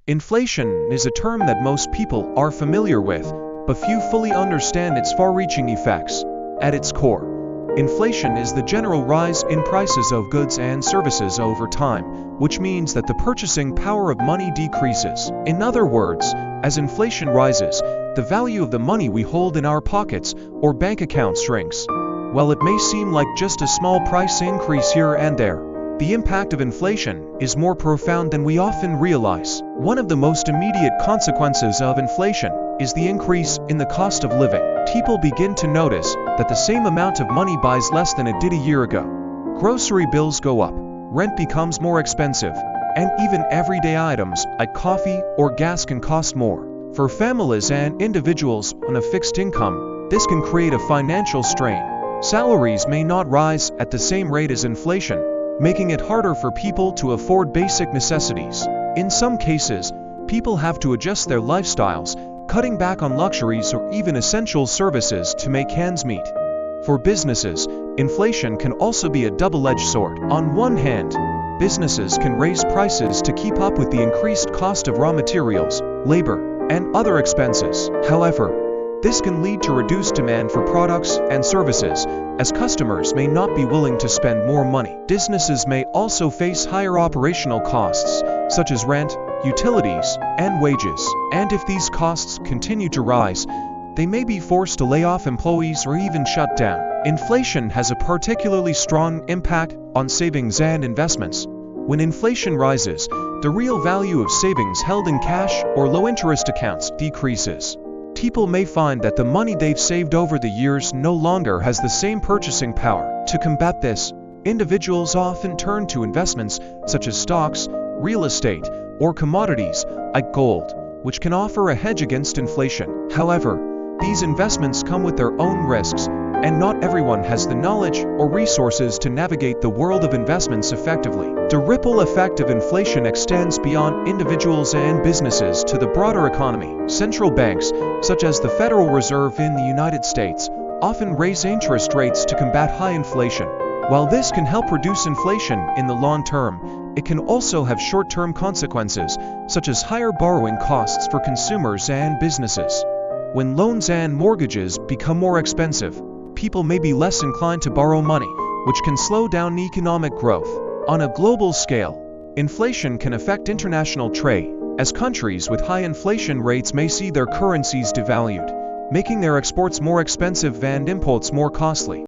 Inflation is a term that most people are familiar with, but few fully understand its far-reaching effects. At its core, inflation is the general rise in prices of goods and services over time, which means that the purchasing power of money decreases. In other words, as inflation rises, the value of the money we hold in our pockets or bank accounts shrinks. While it may seem like just a small price increase here and there, the impact of inflation is more profound than we often realize. One of the most immediate consequences of inflation is the increase in the cost of living. People begin to notice that the same amount of money buys less than it did a year ago. Grocery bills go up, rent becomes more expensive, and even everyday items like coffee or gas can cost more. For families and individuals on a fixed income, this can create a financial strain. Salaries may not rise at the same rate as inflation, making it harder for people to afford basic necessities. In some cases, people have to adjust their lifestyles, cutting back on luxuries or even essential services to make ends meet. For businesses, inflation can also be a double-edged sword. On one hand, businesses can raise prices to keep up with the increased cost of raw materials, labor, and other expenses. However, this can lead to reduced demand for products and services, as customers may not be willing to spend more money. Businesses may also face higher operational costs, such as rent, utilities, and wages. And if these costs continue to rise, they may be forced to lay off employees or even shut down. Inflation has a particularly strong impact on savings and investments. When inflation rises, the real value of savings held in cash or low-interest accounts decreases. People may find that the money they've saved over the years no longer has the same purchasing power. To combat this, individuals often turn to investments such as stocks, real estate, or commodities like gold, which can offer a hedge against inflation. However, these investments come with their own risks, and not everyone has the knowledge or resources to navigate the world of investments effectively. The ripple effect of inflation extends beyond individuals and businesses to the broader economy. Central banks, such as the Federal Reserve in the United States, often raise interest rates to combat high inflation. While this can help reduce inflation in the long term, it can also have short-term consequences, such as higher borrowing costs for consumers and businesses. When loans and mortgages become more expensive, people may be less inclined to borrow money, which can slow down economic growth. On a global scale, inflation can affect international trade, as countries with high inflation rates may see their currencies devalued, making their exports more expensive and imports more costly.